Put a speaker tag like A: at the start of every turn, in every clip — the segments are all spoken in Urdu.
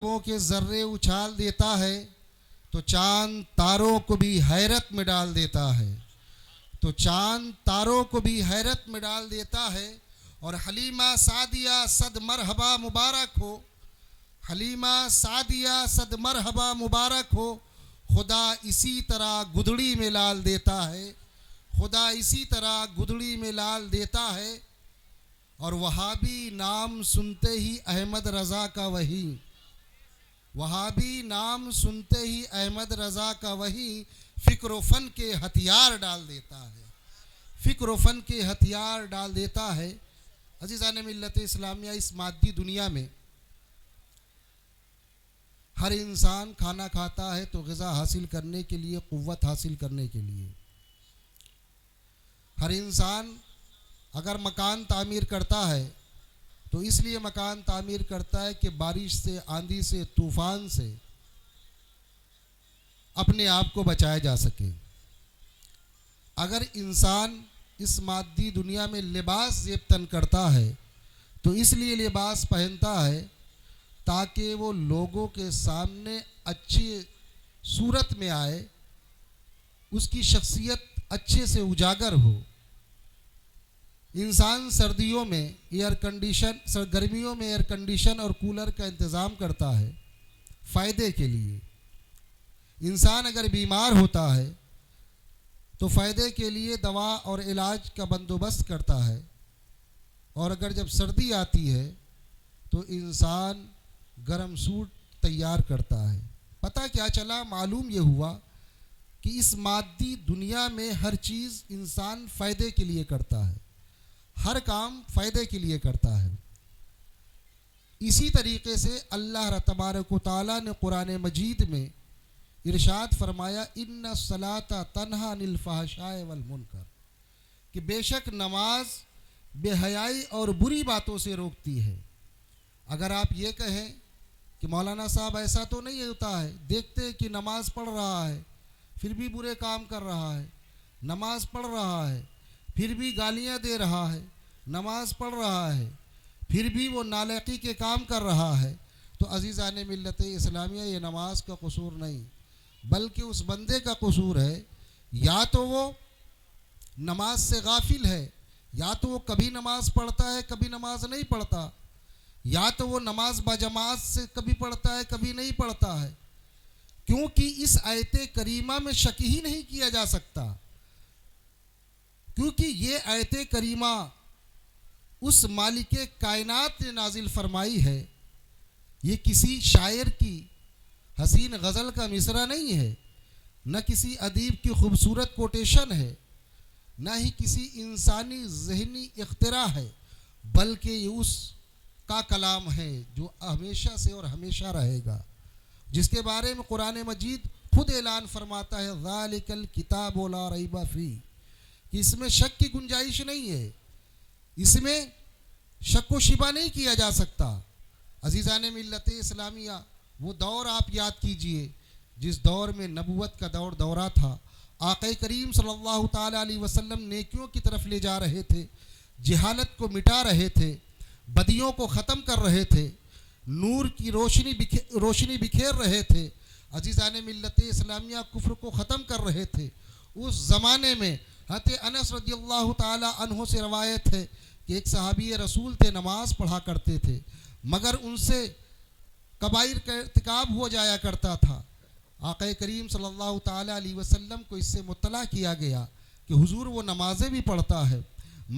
A: کے ذرے اچھال دیتا ہے تو چاند تاروں کو بھی حیرت میں ڈال دیتا ہے حیرت میں ڈال دیتا ہے اور حلیمہ سعدیہ صد مرحبا مبارک ہو، حلیمہ سعدیہ صد مرحبا مبارک ہو، خدا اسی طرح گدڑی میں لال دیتا ہے اور وہابی نام سنتے ہی احمد رضا کا وہی فکر و فن کے ہتھیار ڈال دیتا ہے عزیزان ملت اسلامیہ، اس مادی دنیا میں ہر انسان کھانا کھاتا ہے تو غذا حاصل کرنے کے لیے، قوت حاصل کرنے کے لیے. ہر انسان اگر مکان تعمیر کرتا ہے تو اس لیے مکان تعمیر کرتا ہے کہ بارش سے، آندھی سے، طوفان سے اپنے آپ کو بچایا جا سکے. اگر انسان اس مادی دنیا میں لباس زیب تن کرتا ہے تو اس لیے لباس پہنتا ہے تاکہ وہ لوگوں کے سامنے اچھی صورت میں آئے، اس کی شخصیت اچھے سے اجاگر ہو. انسان سردیوں میں گرمیوں میں ایئر کنڈیشن اور کولر کا انتظام کرتا ہے فائدے کے لیے. انسان اگر بیمار ہوتا ہے تو فائدے کے لیے دوا اور علاج کا بندوبست کرتا ہے، اور اگر جب سردی آتی ہے تو انسان گرم سوٹ تیار کرتا ہے. پتہ کیا چلا؟ معلوم یہ ہوا کہ اس مادی دنیا میں ہر چیز انسان فائدے کے لیے کرتا ہے، ہر کام فائدے کے لیے کرتا ہے. اسی طریقے سے اللہ تبارک و تعالیٰ نے قرآن مجید میں ارشاد فرمایا ان الصلاۃ تنہی عن الفحشاء والمنکر، کہ بے شک نماز بے حیائی اور بری باتوں سے روکتی ہے. اگر آپ یہ کہیں کہ مولانا صاحب ایسا تو نہیں ہوتا ہے، دیکھتے کہ نماز پڑھ رہا ہے پھر بھی برے کام کر رہا ہے، نماز پڑھ رہا ہے پھر بھی گالیاں دے رہا ہے، نماز پڑھ رہا ہے پھر بھی وہ نالائقی کے کام کر رہا ہے، تو عزیزان ملت اسلامیہ یہ نماز کا قصور نہیں بلکہ اس بندے کا قصور ہے. یا تو وہ نماز سے غافل ہے، یا تو وہ کبھی نماز پڑھتا ہے کبھی نماز نہیں پڑھتا، یا تو وہ نماز باجماعت سے کبھی پڑھتا ہے کبھی نہیں پڑھتا ہے. کیونکہ اس آیت کریمہ میں شک ہی نہیں کیا جا سکتا، کیونکہ یہ آیت کریمہ اس مالک کائنات نے نازل فرمائی ہے. یہ کسی شاعر کی حسین غزل کا مصرع نہیں ہے، نہ کسی ادیب کی خوبصورت کوٹیشن ہے، نہ ہی کسی انسانی ذہنی اختراع ہے، بلکہ یہ اس کا کلام ہے جو ہمیشہ سے اور ہمیشہ رہے گا، جس کے بارے میں قرآن مجید خود اعلان فرماتا ہے ذالک الکتاب لا ریب فیہ، کہ اس میں شک کی گنجائش نہیں ہے، اس میں شک و شبہ نہیں کیا جا سکتا. عزیزان ملت اسلامیہ، وہ دور آپ یاد کیجئے جس دور میں نبوت کا دورہ تھا. آقا کریم صلی اللہ تعالیٰ علیہ وسلم نیکیوں کی طرف لے جا رہے تھے، جہالت کو مٹا رہے تھے، بدیوں کو ختم کر رہے تھے، نور کی روشنی بکھیر رہے تھے. عزیزان ملت اسلامیہ کفر کو ختم کر رہے تھے. اس زمانے میں حضرت انس رضی اللہ تعالیٰ عنہ سے روایت ہے کہ ایک صحابی رسول تھے، نماز پڑھا کرتے تھے مگر ان سے کبائر کا ارتکاب ہو جایا کرتا تھا. آقا کریم صلی اللہ تعالیٰ علیہ وسلم کو اس سے مطلع کیا گیا کہ حضور وہ نمازیں بھی پڑھتا ہے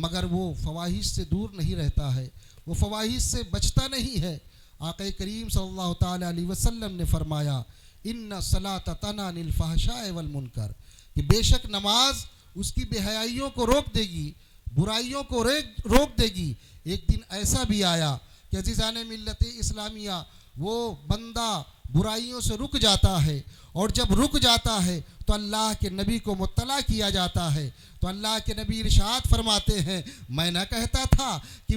A: مگر وہ فواحش سے دور نہیں رہتا ہے، وہ فواحش سے بچتا نہیں ہے. آقا کریم صلی اللہ تعالیٰ علیہ وسلم نے فرمایا ان الصلاۃ تنہی عن الفحشاء والمنکر، کہ بے شک نماز اس کی بے حیائیوں کو روک دے گی، برائیوں کو روک دے گی. ایک دن ایسا بھی آیا کہ عزیزان ملت اسلامیہ وہ بندہ برائیوں سے رک جاتا ہے، اور جب رک جاتا ہے تو اللہ کے نبی کو مطلع کیا جاتا ہے. تو اللہ کے نبی ارشاد فرماتے ہیں میں نہ کہتا تھا کہ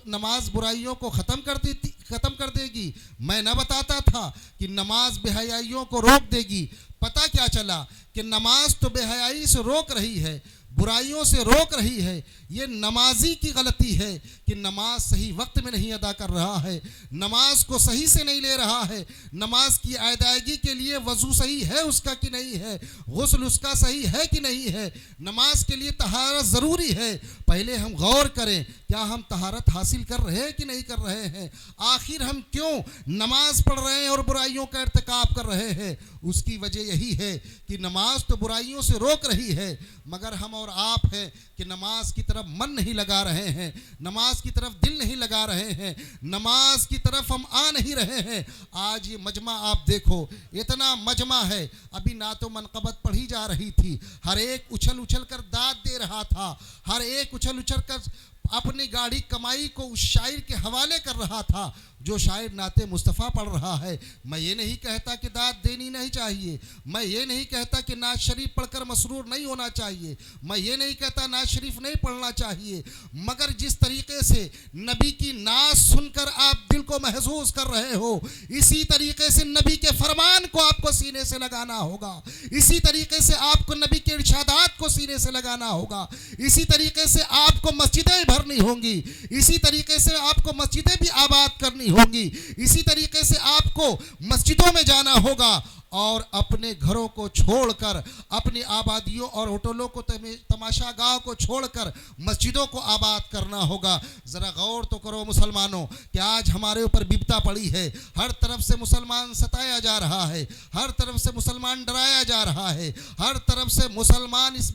A: نماز برائیوں کو ختم کر دے گی، میں نہ بتاتا تھا کہ نماز بے حیائیوں کو روک دے گی. پتہ کیا چلا کہ نماز تو بے حیائی سے روک رہی ہے برائیوں سے روک رہی ہے، یہ نمازی کی غلطی ہے کہ نماز صحیح وقت میں نہیں ادا کر رہا ہے، نماز کو صحیح سے نہیں لے رہا ہے، نماز کی ادائیگی کے لیے وضو صحیح ہے اس کا کہ نہیں ہے، غسل اس کا صحیح ہے کہ نہیں ہے، نماز کے لیے طہارت ضروری ہے۔ پہلے ہم غور کریں کیا ہم طہارت حاصل کر رہے ہیں کہ نہیں کر رہے ہیں، آخر ہم کیوں نماز پڑھ رہے ہیں اور برائیوں کا ارتکاب کر رہے ہیں۔ اس کی وجہ یہی ہے کہ نماز تو برائیوں سے روک رہی ہے، مگر ہم اور آپ ہیں کہ نماز کی طرف من نہیں لگا رہے ہیں، نماز کی طرف دل نہیں لگا رہے ہیں، نماز کی طرف ہم آ نہیں رہے ہیں۔ آج یہ مجمع آپ دیکھو، اتنا مجمع ہے، ابھی نعت و منقبت پڑھی جا رہی تھی، ہر ایک اچھل اچھل کر داد دے رہا تھا، ہر ایک اچھل اچھل کر اپنی گاڑی کمائی کو اس شاعر کے حوالے کر رہا تھا جو شاعر نعت مصطفیٰ پڑھ رہا ہے۔ میں یہ نہیں کہتا کہ داد دینی نہیں چاہیے، میں یہ نہیں کہتا کہ نعت شریف پڑھ کر مسرور نہیں ہونا چاہیے، میں یہ نہیں کہتا نعت شریف نہیں پڑھنا چاہیے، مگر جس طریقے سے نبی کی نعت سن کر آپ دل کو محظوظ کر رہے ہو، اسی طریقے سے نبی کے فرمان کو آپ کو سینے سے لگانا ہوگا، اسی طریقے سے آپ کو نبی کے ارشادات کو سینے سے لگانا ہوگا، اسی طریقے سے آپ کو مسجدیں بھرنی ہوں گی، اسی طریقے سے آپ کو مسجدیں بھی آباد کرنی ہوں گی، اسی طریقے سے آپ کو مسجدوں میں جانا ہوگا اور اپنے گھروں کو چھوڑ کر، اپنی آبادیوں اور ہوٹلوں کو، تماشا گاہ کو چھوڑ کر مسجدوں کو آباد کرنا ہوگا۔ ذرا غور تو کرو مسلمانوں کہ آج ہمارے اوپر بپتا پڑی ہے، ہر طرف سے مسلمان ستایا جا رہا ہے، ہر طرف سے مسلمان ڈرایا جا رہا ہے، ہر طرف سے مسلمان اس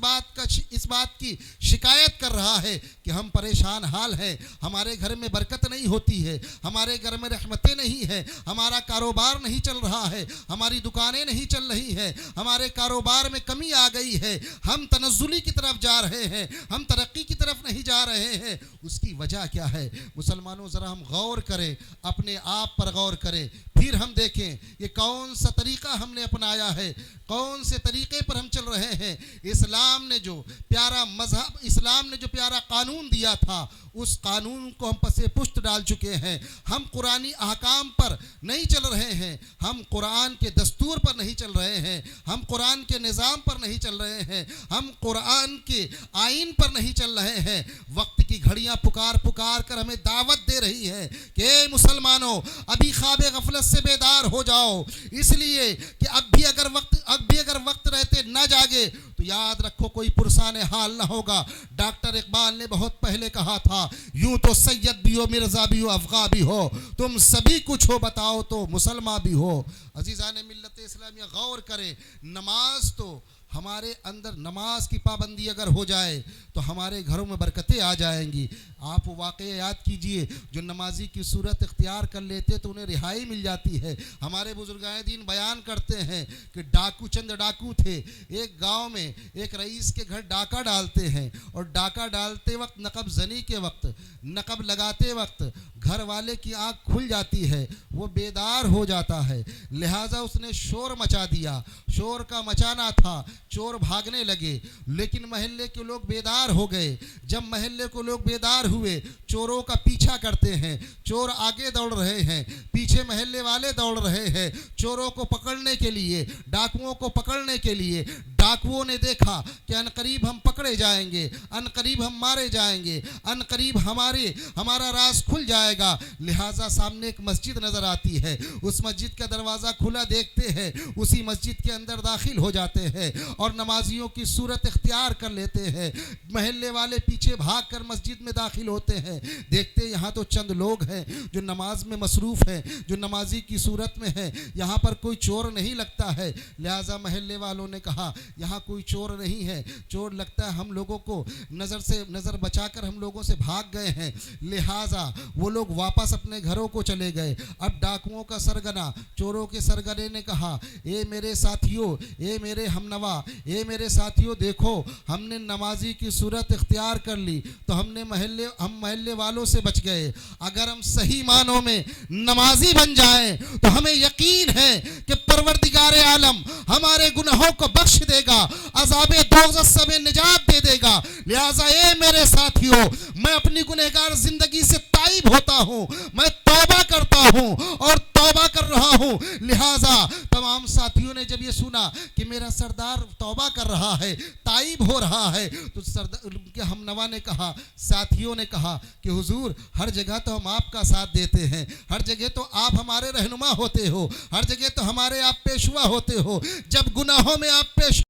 A: بات کی شکایت کر رہا ہے کہ ہم پریشان حال ہیں، ہمارے گھر میں برکت نہیں ہوتی ہے، ہمارے گھر میں رحمتیں نہیں ہیں، ہمارا کاروبار نہیں چل رہا ہے، ہماری دکانیں نہیں چل رہی ہے، ہمارے کاروبار میں کمی آ گئی ہے، ہم تنزلی کی طرف جا رہے ہیں، ہم ترقی کی طرف نہیں جا رہے ہیں۔ اس کی وجہ کیا ہے؟ مسلمانوں ذرا ہم غور کریں، اپنے آپ پر غور کریں، پھر ہم دیکھیں یہ کون سا طریقہ ہم نے اپنایا ہے، کون سے طریقے پر ہم چل رہے ہیں۔ اسلام نے جو پیارا مذہب، اسلام نے جو پیارا قانون دیا تھا، اس قانون کو ہم پس پشت ڈال چکے ہیں۔ ہم قرآنی احکام پر نہیں چل رہے ہیں، ہم قرآن کے دستور پر نہیں چل رہے ہیں، ہم قرآن کے نظام پر نہیں چل رہے ہیں، ہم قرآن کے آئین پر نہیں چل رہے ہیں۔ وقت کی گھڑیاں پکار پکار کر ہمیں دعوت دے رہی ہے کہ اے مسلمانوں، ابھی خواب غفلت سے بیدار ہو جاؤ، اس لیے کہ اب بھی اگر وقت رہتے نہ جاگے تو یاد رکھو کوئی پرسان حال نہ ہوگا۔ ڈاکٹر اقبال نے بہت پہلے کہا تھا، یوں تو سید بھی ہو، مرزا بھی ہو، افغاں بھی ہو، تم سبھی کچھ ہو، بتاؤ تو مسلمان بھی ہو۔ عزیزان ملت اسلامیہ غور کریں، نماز تو ہمارے اندر، نماز کی پابندی اگر ہو جائے تو ہمارے گھروں میں برکتیں آ جائیں گی۔ آپ واقعہ یاد کیجئے، جو نمازی کی صورت اختیار کر لیتے تو انہیں رہائی مل جاتی ہے۔ ہمارے بزرگان دین بیان کرتے ہیں کہ چند ڈاکو تھے، ایک گاؤں میں ایک رئیس کے گھر ڈاکہ ڈالتے ہیں، اور ڈاکہ ڈالتے وقت، نقب زنی کے وقت، نقب لگاتے وقت گھر والے کی آنکھ کھل جاتی ہے، وہ بیدار ہو جاتا ہے، لہٰذا اس نے شور مچا دیا۔ شور کا مچانا تھا، چور بھاگنے لگے، لیکن محلے کے لوگ بیدار ہو گئے۔ جب محلے کو لوگ بیدار ہوئے، چوروں کا پیچھا کرتے ہیں، چور آگے دوڑ رہے ہیں، پیچھے محلے والے دوڑ رہے ہیں چوروں کو پکڑنے کے لیے، ڈاکوؤں کو پکڑنے کے لیے۔ ڈاکوؤں نے دیکھا کہ عنقریب ہم پکڑے جائیں گے، عنقریب ہم مارے جائیں گے، عنقریب ہمارا راز کھل جائے گا، لہٰذا سامنے ایک مسجد نظر آتی ہے، اس مسجد کا دروازہ کھلا دیکھتے ہیں، اسی مسجد کے اندر داخل ہو جاتے ہیں اور نمازیوں کی صورت اختیار کر لیتے ہیں۔ محلے والے پیچھے بھاگ کر مسجد میں داخل ہوتے ہیں، دیکھتے یہاں تو چند لوگ ہیں جو نماز میں مصروف ہیں، جو نمازی کی صورت میں ہیں، یہاں پر کوئی چور نہیں لگتا ہے، لہٰذا محلے والوں نے کہا یہاں کوئی چور نہیں ہے، چور لگتا ہے ہم لوگوں کو نظر بچا کر ہم لوگوں سے بھاگ گئے ہیں، لہٰذا وہ لوگ واپس اپنے گھروں کو چلے گئے۔ اب ڈاکوؤں کا سرگنا، چوروں کے سرگنے نے کہا، اے میرے ساتھیوں، اے میرے ہمنوا، اے میرے ساتھیوں، دیکھو ہم نے نمازی کی صورت اختیار کر لی تو ہم محلے والوں سے بچ گئے، اگر ہم صحیح معنوں میں نمازی بن جائیں تو ہمیں یقین ہے کہ پروردگار عالم ہمارے گناہوں کو بخش دے گا، عذاب دوزخ سے ہمیں نجات دے دے گا۔ لہٰذا اے میرے ساتھیوں، میں اپنی گنہگار زندگی سے تائب ہوتا ہوں، میں توبہ کرتا ہوں اور توبہ کر رہا رہا ہوں. لہٰذا تمام ساتھیوں نے جب یہ سنا کہ میرا سردار توبہ کر رہا ہے, تائب ہو رہا ہے, تو ان کے ہم نوا نے کہا, ساتھیوں نے کہا کہ حضور ہر جگہ تو ہم آپ کا ساتھ دیتے ہیں, ہر جگہ تو آپ ہمارے رہنما ہوتے ہو, ہر جگہ تو ہمارے آپ پیشوا ہوتے ہو, جب گناہوں میں آپ پیش